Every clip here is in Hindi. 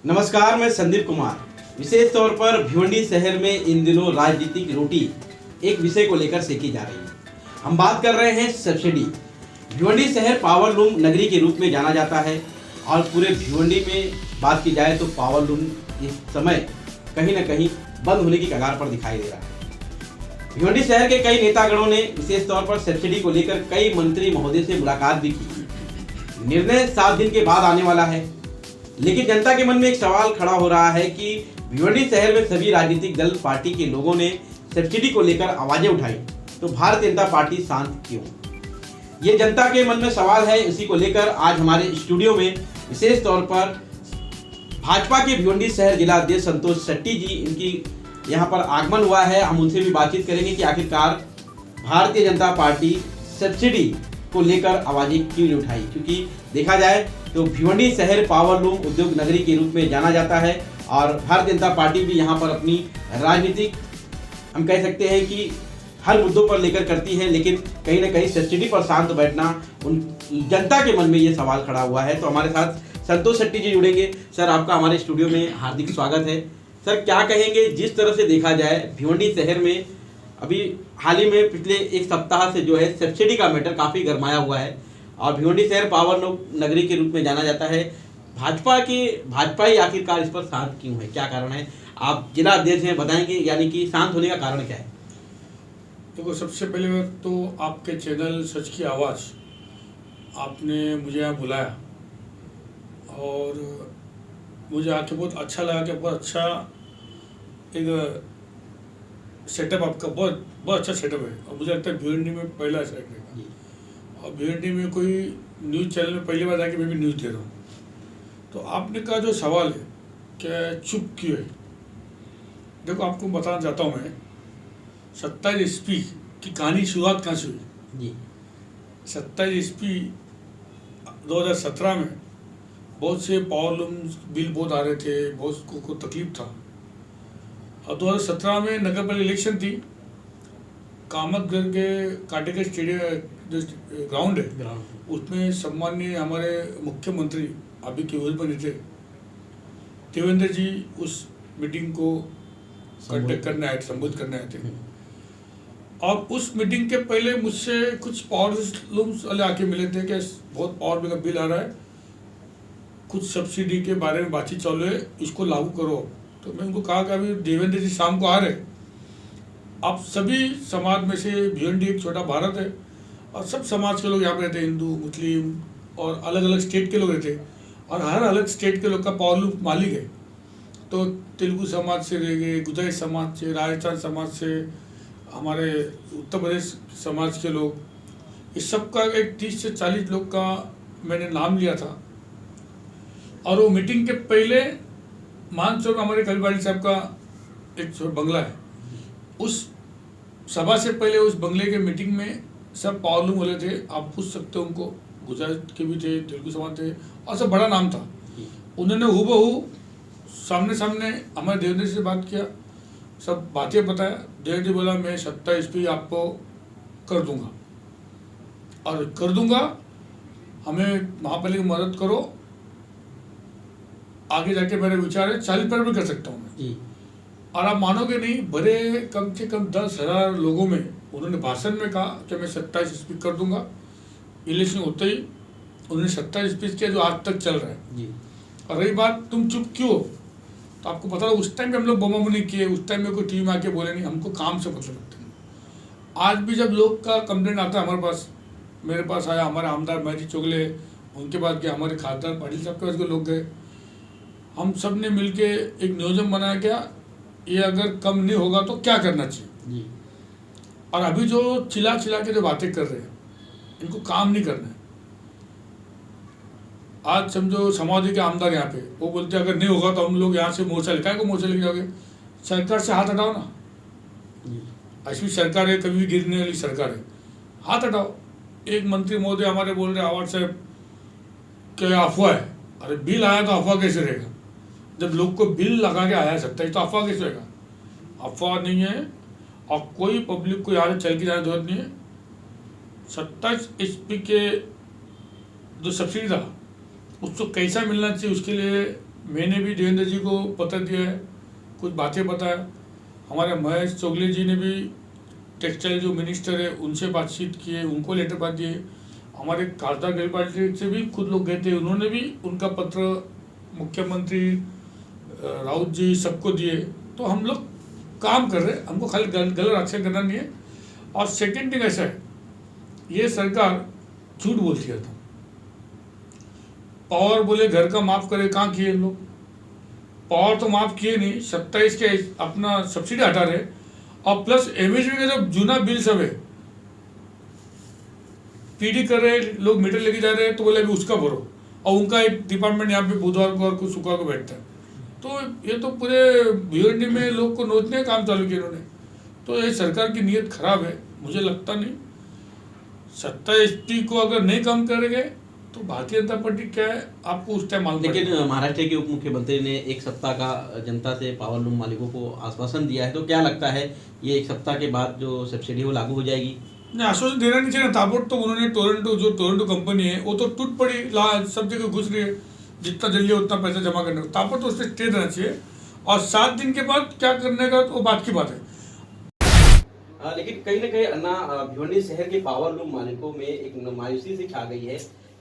नमस्कार, मैं संदीप कुमार। विशेष तौर पर भिवंडी शहर में इन दिनों राजनीतिक रोटी एक विषय को लेकर सेकी जा रही है। हम बात कर रहे हैं सब्सिडी। भिवंडी शहर पावर लूम नगरी के रूप में जाना जाता है और पूरे भिवंडी में बात की जाए तो पावर लूम इस समय कहीं न कहीं बंद होने की कगार पर दिखाई दे रहा है। भिवंडी शहर के कई नेतागणों ने विशेष तौर पर सब्सिडी को लेकर कई मंत्री महोदय से मुलाकात भी की। निर्णय 7 दिन के बाद आने वाला है, लेकिन जनता के मन में एक सवाल खड़ा हो रहा है कि भिवंडी शहर में सभी राजनीतिक दल पार्टी के लोगों ने सब्सिडी को लेकर आवाजें उठाई, तो भारतीय जनता पार्टी शांत क्यों? ये जनता के मन में सवाल है। इसी को लेकर आज हमारे स्टूडियो में विशेष तौर पर भाजपा के भिवंडी शहर जिला अध्यक्ष संतोष शेट्टी जी, इनकी यहाँ पर आगमन हुआ है। हम उनसे भी बातचीत करेंगे कि आखिरकार भारतीय जनता पार्टी सब्सिडी को लेकर आवाजें क्यों नहीं उठाई, क्योंकि देखा जाए तो भिवंडी शहर पावर लूम उद्योग नगरी के रूप में जाना जाता है और भारतीय जनता पार्टी भी यहाँ पर अपनी राजनीतिक हम कह सकते हैं कि हर मुद्दों पर लेकर करती है, लेकिन कहीं ना कहीं सब्सिडी पर शांत बैठना उन जनता के मन में ये सवाल खड़ा हुआ है। तो हमारे साथ संतोष शेट्टी जी जुड़ेंगे। सर, आपका हमारे स्टूडियो में हार्दिक स्वागत है। सर, क्या कहेंगे, जिस तरह से देखा जाए भिवंडी शहर में अभी हाल ही में पिछले एक सप्ताह से जो है सब्सिडी का मैटर काफ़ी गरमाया हुआ है और भिवंडी शहर पावर नगरी के रूप में जाना जाता है। भाजपा ही आखिरकार इस पर शांत क्यों है, क्या कारण है? आप जिला अध्यक्ष हैं, बताएंगे यानी कि शांत होने का कारण क्या है? देखो, सबसे पहले तो आपके चैनल सच की आवाज़, आपने मुझे यहाँ बुलाया और मुझे आके बहुत अच्छा लगा कि बहुत अच्छा एक सेटअप आपका बहुत अच्छा सेटअप है और मुझे लगता है भिवंडी में पहला ऐसा रहेगा। और भिवंडी में कोई न्यूज़ चैनल में पहली बार आके मैं भी न्यूज़ दे रहा हूँ। तो आपने कहा जो सवाल है कि चुप क्यों है, देखो आपको बताना चाहता हूँ मैं 27 SP की कहानी शुरुआत कहाँ से हुई जी। 27 SP 2017 में बहुत से पावर लूम बिल बहुत आ रहे थे, बहुत को तकलीफ था और 2017 में नगर पालिका इलेक्शन थी। कामतगढ़ के काटे के स्टेडियम जो ग्राउंड है उसमें सम्माननीय हमारे मुख्यमंत्री अभी के पर थे देवेंद्र जी उस मीटिंग को कंडक्ट करने आए, संबोधित करने आए थे। और उस मीटिंग के पहले मुझसे कुछ पावर लूम्स वाले आके मिले थे कि बहुत पावर का बिल आ रहा है, कुछ सब्सिडी के बारे में बातचीत चालू है, इसको लागू करो। तो मैं उनको कहा कि अभी देवेंद्र जी शाम को आ रहे, आप सभी समाज में से भिवंडी एक छोटा भारत है और सब समाज के लोग यहाँ पे रहते, हिंदू मुस्लिम और अलग अलग स्टेट के लोग रहते और हर अलग स्टेट के लोग का पावर लूम मालिक है। तो तेलुगु समाज से रह गए, गुजराती समाज से, राजस्थान समाज से, हमारे उत्तर प्रदेश समाज के लोग, इस सब का एक 30 से 40 लोग का मैंने नाम लिया था। और वो मीटिंग के पहले मानसरोवर हमारे कविवाड़ी साहब का एक बंगला है, उस सभा से पहले उस बंगले के मीटिंग में सब पावर लूम वाले थे, आप पूछ सकते हो उनको, गुजरात के भी थे, तेलुगु समाज थे और सब बड़ा नाम था। उन्होंने हूबहू सामने हमारे देवेंद्र से बात किया, सब बातें बताया। देवेंद्र जी बोला मैं 27 SP आपको कर दूंगा और कर दूंगा, हमें महापालिका की मदद करो, आगे जाके मेरे विचार है 40% भी कर सकता हूँ मैं। और आप मानोगे नहीं, बड़े कम से कम 10,000 लोगों में उन्होंने भाषण में कहा कि मैं 27 SP कर दूंगा। इलेक्शन होते ही उन्होंने 27 SP किया जो आज तक चल रहा है। और रही बात तुम चुप क्यों, तो आपको पता है उस टाइम पे हम लोग बम नहीं किए, उस टाइम में कोई टीवी में आके बोले नहीं, हमको काम से मतलब रखते हैं। आज भी जब लोग का कंप्लेंट आता है हमारे पास, मेरे पास आया, हमारे आमदार महजी चोगले, उनके पास गया, हमारे खासदार पाटिल साहब के पास के लोग गए, हम सब ने मिल के एक नियोजन बनाया क्या ये अगर कम नहीं होगा तो क्या करना चाहिए। और अभी जो चिल्ला के जो बातें कर रहे हैं इनको काम नहीं करना है। आज समझो समाजवादी के आमदार यहाँ पे वो बोलते हैं अगर नहीं होगा तो हम लोग यहाँ से मोर्चा लेकर मोर्चा लेके जाओगे, सरकार से हाथ हटाओ ना। ऐसी सरकार है, कभी भी गिरने वाली सरकार है, हाथ हटाओ। एक मंत्री महोदय हमारे बोल रहे आवाज साहब क्या अफवाह है, अरे बिल आया तो अफवाह कैसे रहेगा? जब लोग को बिल लगा के आया सकता है तो अफवाह कैसे रहेगा? अफवाह नहीं है और कोई पब्लिक को यहाँ से चल के जाने की जरूरत नहीं है। 27 SP के जो सब्सिडी था उसको कैसा मिलना चाहिए उसके लिए मैंने भी देवेंद्र जी को पत्र दिया है, कुछ बातें बताया। हमारे महेश चोगले जी ने भी टेक्सटाइल जो मिनिस्टर है उनसे बातचीत की है, उनको लेटर बात दिए। हमारे खासदार गृहपाल से भी खुद लोग गए थे, उन्होंने भी उनका पत्र मुख्यमंत्री राउत जी सबको दिए। तो हम लोग काम कर रहे हैं, हमको खाली गलत एक्शन करना नहीं है। और सेकेंड थिंग ऐसा है, ये सरकार झूठ बोलती है। तो पावर बोले घर का माफ करे, कहाँ किए लोग? पावर तो माफ किए नहीं, 27 के अपना सब्सिडी हटा रहे, और प्लस एमएसपी का जो जूना बिल सब है पीडी कर रहे लोग, मीटर लेके जा रहे हैं तो बोले अभी उसका भरो, और उनका एक डिपार्टमेंट यहाँ पे बुधवार को और कुछ शुक्रवार को बैठता है। तो ये तो पूरे भिवंडी में लोग को नोचने का काम चालू किया इन्होंने। तो ये सरकार की नीयत खराब है, मुझे लगता नहीं। 27 को अगर नहीं कम करेंगे तो भारतीय जनता पार्टी क्या है आपको उस टाइम मालूम। लेकिन महाराष्ट्र के उप मुख्यमंत्री ने एक सप्ताह का जनता से पावर लूम मालिकों को आश्वासन दिया है, तो क्या लगता है ये एक सप्ताह के बाद जो सब्सिडी वो लागू हो जाएगी? नहीं, आश्वासन देना नहीं चाहिए। ताबड़तोड़ तो उन्होंने टोरंटो कंपनी है वो तो टूट पड़ी, सब जगह घुस रही है, जितना जल्दी उतना पैसा जमा करने को। ताबड़तोड़ तो उससे स्टे देना चाहिए, और 7 दिन के बाद क्या करने का तो बात की बात है। लेकिन कहीं ना कहीं अन्ना भिवंडी शहर के पावर लूम मालिकों में एक मायूसी सी छा गई है,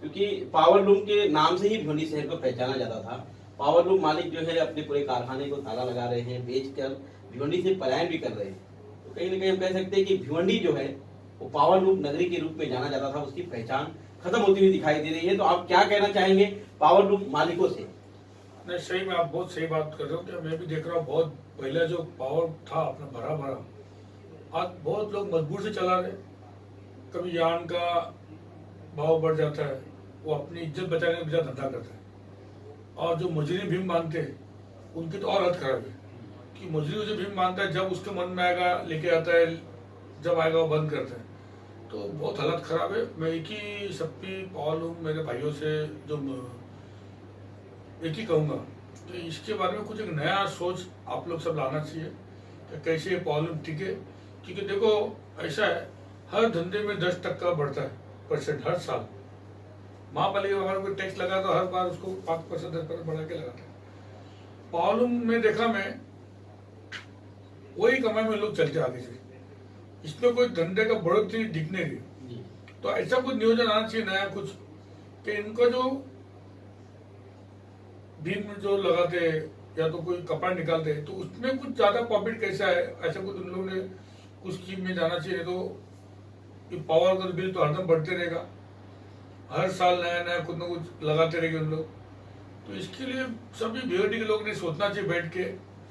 क्योंकि पावर लूम के नाम से ही भिवंडी शहर को पहचाना जाता था। पावर लूम मालिक जो है अपने पूरे कारखाने को ताला लगा रहे हैं, बेचकर भिवंडी से पलायन भी कर रहे हैं। तो कहीं ना कहीं हम कह सकते हैं कि भिवंडी जो है वो पावर लूम नगरी के रूप में जाना जाता था, उसकी पहचान खत्म होती हुई दिखाई दे रही है। तो आप क्या कहना चाहेंगे पावर लूम मालिकों से? नहीं, सही में आप बहुत सही बात कर रहे हो। कि मैं भी देख रहा हूँ, बहुत पहले जो पावर था अपना भरा भरा, आज बहुत लोग मजबूर से चला रहे। कभी यान का भाव बढ़ जाता है, वो अपनी इज्जत बचाने का बिना धंधा करता है। और जो मजदूरी भीम मानते हैं उनकी तो और हद खराब है कि मजदूरी जो भीम मानता है जब उसके मन में आएगा लेके आता है, जब आएगा वो बंद करता है। तो बहुत हालत खराब है। मैं एक ही सबकी पावर लूम मेरे भाइयों से जो एक ही कहूँगा तो इसके बारे में कुछ एक नया सोच आप लोग सब लाना चाहिए कि कैसे ये पावर लूम टिके। क्योंकि देखो ऐसा है, हर धंधे में 10% बढ़ता है % हर साल। महापालिका हमारे को टैक्स लगा तो हर बार उसको 5% 10% बढ़ा के लगाता है। पावर लूम में देखा मैं वही कमाई में लोग चलते आगे से, इसमें कोई धंधे का बढ़ोतरी दिखने रही। तो ऐसा कुछ नियोजन आना चाहिए नया कुछ, कि इनका जो भीम में जो लगाते या तो कोई कपड़ा निकालते तो उसमें कुछ ज्यादा प्रॉफिट कैसा है, ऐसा कुछ उन लोगों ने कुछ स्कीम में जाना चाहिए। तो पावर का बिल तो हरदम बढ़ते रहेगा, हर साल नया नया कुछ न कुछ लगाते रहेंगे उन लोग। तो इसके लिए सभी भिवंडी के लोग ने सोचना चाहिए बैठ के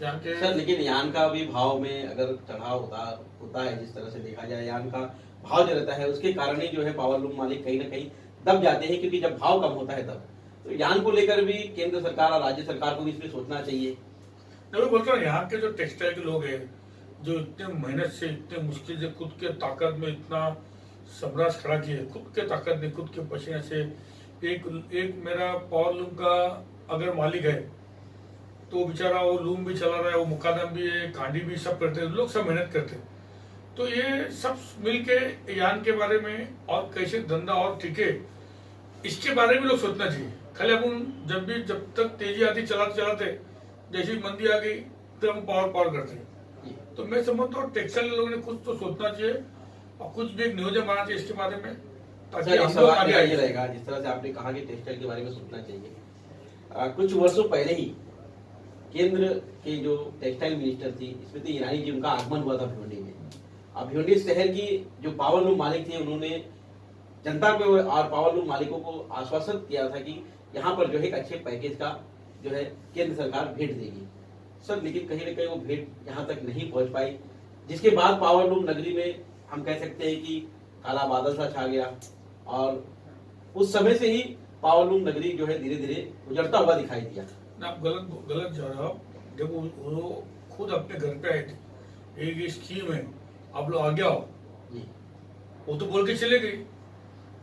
यहाँ के। सर लेकिन यान का भी भाव में अगर चढ़ाव होता है, जिस तरह से देखा जाए यान का भाव जो रहता है उसके कारण ही जो है पावर लूम मालिक कहीं ना कहीं दब जाते हैं, क्योंकि जब भाव कम होता है तब। तो यान को लेकर भी केंद्र सरकार और राज्य सरकार को भी इसमें सोचना चाहिए। मैं बोलता हूँ यहाँ के जो टेक्सटाइल के लोग हैं जो इतने मेहनत से इतने मुश्किल से खुद के ताकत में इतना साम्राज्य खड़ा किए, खुद के ताकत में खुद के पसीने से। एक मेरा पावर लूम का अगर मालिक है तो बेचारा वो लूम भी चला रहा है, वो मुकादम भी है, कांडी भी, सब करते हैं लोग, सब मेहनत करते हैं। तो ये सब मिलके यान के बारे में और कैसे धंधा और टिके इसके बारे में लोग सोचना चाहिए। खाली अपन जब तक तेजी आती चलाते चलाते जैसी मंदी आ गई तो हम पावर करते हैं। तो मैं समझता हूँ टेक्सटाइल लोगों ने कुछ तो सोचना चाहिए और कुछ भी एक नियोजन बनाना चाहिए इसके बारे में, ताकि हम लोग आगे आगे रहेगा। जिस तरह से आपने कहा कि टेक्सटाइल के बारे में सोचना चाहिए, कुछ वर्षों पहले ही केंद्र के जो टेक्सटाइल मिनिस्टर थी स्मृति ईरानी जी, उनका आगमन हुआ था भिवंडी में। अब भिवंडी शहर की जो पावर लूम मालिक थे उन्होंने जनता को और पावर लूम मालिकों को आश्वासन किया था कि यहाँ पर जो है एक अच्छे पैकेज का जो है केंद्र सरकार भेंट देगी। सर लेकिन कहीं ना कहीं वो भेंट यहाँ तक नहीं पहुंच पाई, जिसके बाद पावर लूम नगरी में हम कह सकते हैं कि काला बादल सा छा गया, और उस समय से ही पावर लूम नगरी जो है धीरे धीरे उजड़ता हुआ दिखाई दिया। आप गलत जा रहे हो। देखो वो खुद अपने घर पे आए थे, एक स्कीम है आप लोग आगे आओ, वो तो बोल के चले गई।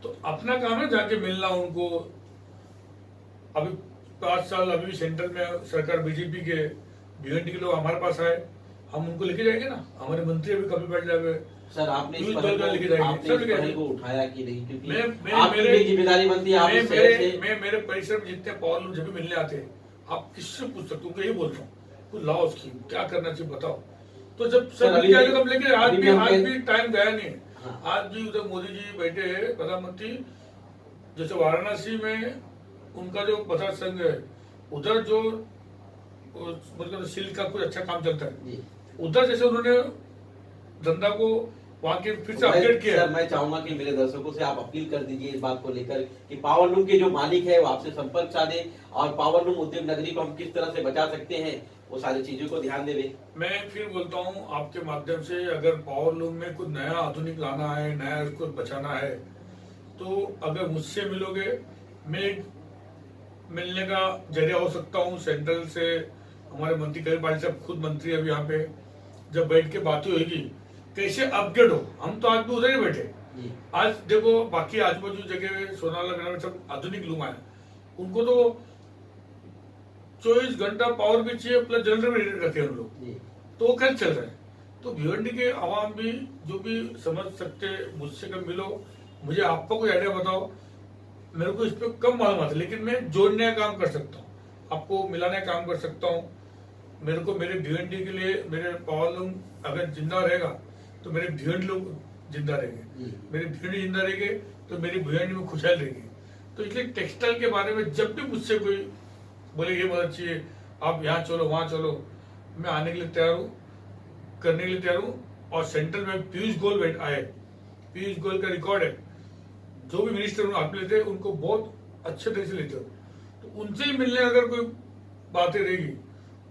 तो अपना काम है जाके मिलना उनको। अभी 5 साल अभी सेंट्रल में सरकार बीजेपी के, भिवंडी के लोग हमारे पास आए, हम उनको लेके जाएंगे ना। हमारे मंत्री अभी कभी बैठ जाए। सर आपने इस पहल को उठाया कि नहीं, क्योंकि आपकी जिम्मेदारी बनती है। मेरे परिसर में जितने पावर लूम जब भी मिलने आते हैं आप किससे पूछ सकते हो, उनको यही बोलता हूँ कुछ लाओ स्कीम, क्या करना चाहिए बताओ। तो जब सर, सब अभी क्या कम, लेकिन आज भी टाइम गया नहीं है। हाँ। आज भी उधर मोदी जी बैठे हैं प्रधानमंत्री, जैसे वाराणसी में उनका जो बता संघ है, उधर जो मतलब सिल्क का कुछ अच्छा काम चलता है, उधर जैसे उन्होंने धंधा को वहां के फिर से अपडेट किया। सर, मैं चाहूंगा कि मेरे दर्शकों से आप अपील कर दीजिए इस बात को लेकर कि पावरलूम के जो मालिक है वो आपसे संपर्क साधे और पावरलूम उद्योग नगरी को हम किस तरह से बचा सकते हैं वो सारी चीजों को ध्यान देवे। मैं फिर बोलता हूँ आपके माध्यम से, अगर पावरलूम में कुछ नया आधुनिक लाना है, नया उसको बचाना है, तो अगर मुझसे मिलोगे, मैं मिलने का जरिया हो सकता हूँ। सेंट्रल से हमारे मंत्री कई पाटिल साहब खुद मंत्री अभी यहाँ पे, जब बैठ के बातें होगी कैसे अपग्रेड हो। हम तो आज भी उधर ही बैठे, आज देखो बाकी आजू-बाजू जगह सोनाला में सब आधुनिक लूम आए, उनको तो 24 घंटा पावर भी चाहिए प्लस जनरेटर भी रखे उन लोग, तो वो कैसे चल रहा है। तो भिवंडी के आवाम भी जो भी समझ सकते, मुझसे कब मिलो, मुझे आपको कोई आइडिया बताओ, मेरे को इस पर कम मालूम आता है, लेकिन मैं जोड़ने का काम कर सकता हूँ, आपको मिलाने का काम कर सकता हूँ। मेरे को मेरे भिवंडी के लिए मेरे पावरलूम अगर जिंदा रहेगा तो मेरे भिवंडी लोग जिंदा रहेंगे, मेरे भिवंडी जिंदा रहेंगे तो मेरी भिवंडी में खुशहाल रहेगी। तो इसलिए टेक्सटाइल के बारे में जब भी मुझसे कोई बोले ये मदद चाहिए, आप यहाँ चलो वहां चलो, मैं आने के लिए तैयार हूँ, करने के लिए तैयार हूँ। और सेंट्रल में पीयूष गोयल आए, पीयूष गोयल का रिकॉर्ड है, जो भी मिनिस्टर आप लेते उनको बहुत अच्छे तरह से लेते हो, तो उनसे ही मिलने अगर कोई बातें रहेगी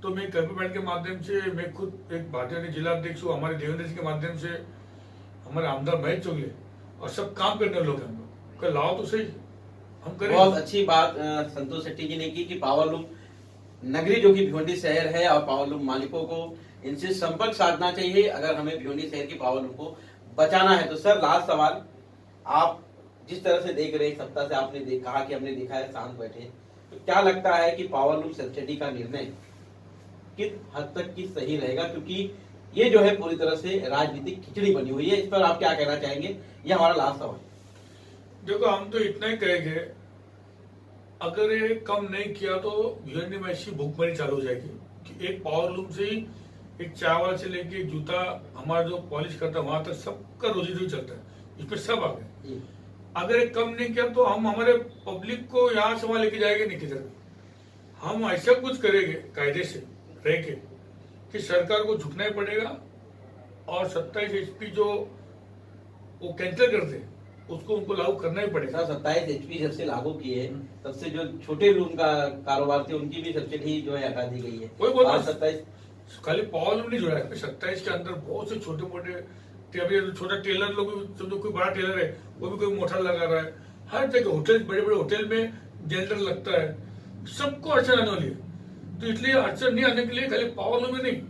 तो मैं कैबिनेट के माध्यम से, मैं खुद एक भारतीय जिला अध्यक्ष हूँ, हमारे देवेंद्र जी के माध्यम से, हमारे आमदार महेश चोगले और सब काम करने लोग हैं, हम लोग लाओ तो सही हम करें। बहुत अच्छी बात संतोष शेट्टी जी ने की कि पावरलूम नगरी जो कि भिवंडी शहर है और पावरलूम मालिकों को इनसे संपर्क साधना चाहिए अगर हमें भिवंडी शहर की पावरलूम को बचाना है। तो सर लास्ट सवाल, आप जिस तरह से देख रहे हैं, सप्ताह से आपने कहा कि हमने देखा है शांत बैठे, तो क्या लगता है कि पावरलूम सब्सिडी का निर्णय किस हद तक की सही रहेगा, क्योंकि ये जो है पूरी तरह से राजनीतिक खिचड़ी बनी हुई है, इस पर आप क्या कहना चाहेंगे? ये हमारा लास्ट सवाल। देखो हम तो इतना ही कहेंगे, अगर ये कम नहीं किया तो भिवंडी में ऐसी भूखमरी चालू हो जाएगी कि एक पावरलूम से ही एक चावल से लेके जूता हमारा जो पॉलिश करता है वहां तक सबका रोजी रोजी चलता है, इस पर सब आ गए। अगर ये कम नहीं किया तो हम हमारे पब्लिक को यहाँ से वहां लेके जाएंगे नहीं किधर। हम ऐसा कुछ करेंगे कायदे से रह के कि सरकार को झुकना ही पड़ेगा और 27 HP जो वो कैंसिल करते उसको उनको लागू करना ही पड़ेगा। 27 HP जब से लागू किए तब से जो छोटे लूम का कारोबार थे उनकी भी सब्सिडी जो है हटा दी गई है। कोई बोलता 27 खाली पावर लूम नहीं जुड़ा है, 27 के अंदर बहुत से छोटे मोटे, अभी छोटा टेलर लोग भी, समझो कोई बड़ा टेलर है वो भी कोई मोटर लगा रहा है, हर जगह होटल, बड़े बड़े होटल में जनरेटर लगता है, सबको अड़चन आने वाली है। तो इसलिए अड़चन नहीं आने के लिए खाली पावरलूम में नहीं,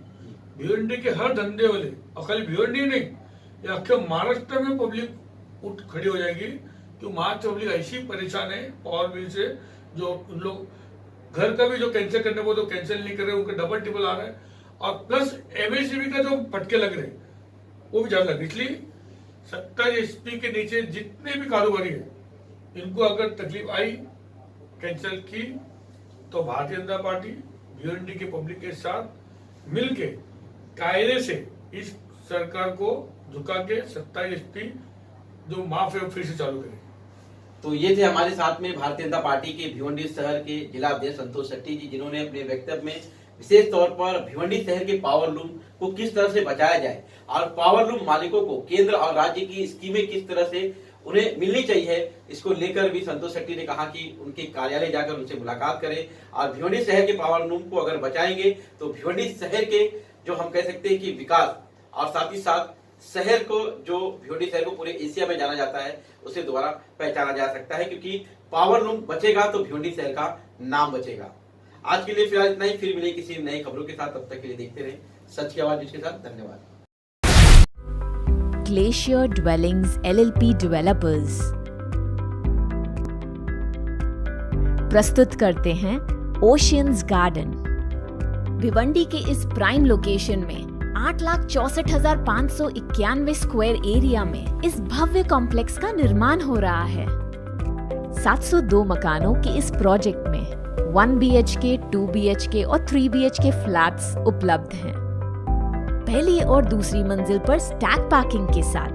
भिवंडी के हर धंधे वाले, और खाली भिवंडी नहीं, ये अक्खे महाराष्ट्र में पब्लिक उठ खड़ी हो जाएगी कि महाराष्ट्र पब्लिक ऐसी परेशान है पावर बिल से, जो उन लोग घर का भी जो कैंसिल करने को तो कैंसिल नहीं कर रहे, उनके डबल टिबल आ रहा है, और प्लस MSCB का जो फटके लग रहे वो भी ज्यादा लग रहे। इसलिए 27 SP के नीचे जितने भी कारोबारी है, इनको अगर तकलीफ आई कैंसिल की तो भारतीय जनता पार्टी भिवंडी के पब्लिक के साथ मिलके कायदे से इस सरकार को झुका के 27 SP जो माफ है फिर से चालू करें। तो ये थे हमारे साथ में भारतीय जनता पार्टी के भिवंडी शहर के जिला अध्यक्ष संतोष शेट्टी जी, जिन्होंने अपने वक्तव्य में विशेष तौर पर भिवंडी शहर के पावरलूम को किस तरह से बचाया जाए और पावरलूम मालिकों को केंद्र और राज्य की स्कीमें किस तरह से उन्हें मिलनी चाहिए, इसको लेकर भी संतोष शेट्टी ने कहा कि उनके कार्यालय जाकर उनसे मुलाकात करें और भिवंडी शहर के पावरलूम को अगर बचाएंगे तो भिवंडी शहर के जो हम कह सकते हैं कि विकास और साथ ही साथ शहर को, जो भिवंडी शहर को पूरे एशिया में जाना जाता है, उसे दोबारा पहचाना जा सकता है, क्योंकि पावरलूम बचेगा तो भिवंडी शहर का नाम बचेगा। आज के लिए फिलहाल इतना ही, फिर मिले किसी नई खबरों के साथ, तब तक के लिए देखते रहे सच की आवाज के साथ। धन्यवाद। Glacier Dwellings LLP Developers प्रस्तुत करते हैं ओशियंस गार्डन। भिवंडी के इस प्राइम लोकेशन में 8,64,591 स्क्वायर एरिया में इस भव्य कॉम्प्लेक्स का निर्माण हो रहा है। 702 मकानों के इस प्रोजेक्ट में 1 BHK, 2 BHK और 3 BHK फ्लैट्स उपलब्ध हैं। पहली और दूसरी मंजिल पर स्टैक पार्किंग के साथ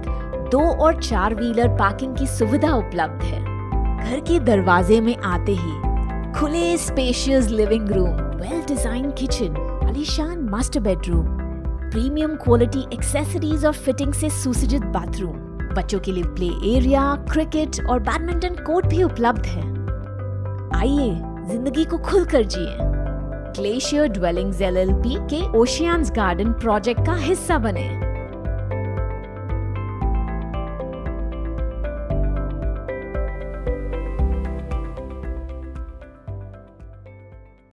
2 और 4 व्हीलर पार्किंग की सुविधा उपलब्ध है। घर के दरवाजे में आते ही खुले spacious living room, well design kitchen, आलीशान master bedroom, premium quality accessories और फिटिंग से सुसज्जित बाथरूम, बच्चों के लिए प्ले एरिया, क्रिकेट और बैडमिंटन कोर्ट भी उपलब्ध है। आइए जिंदगी को खुलकर जिए। ग्लेशियर ड्वेलिंग्स LLP के ओशियंस गार्डन प्रोजेक्ट का हिस्सा बने।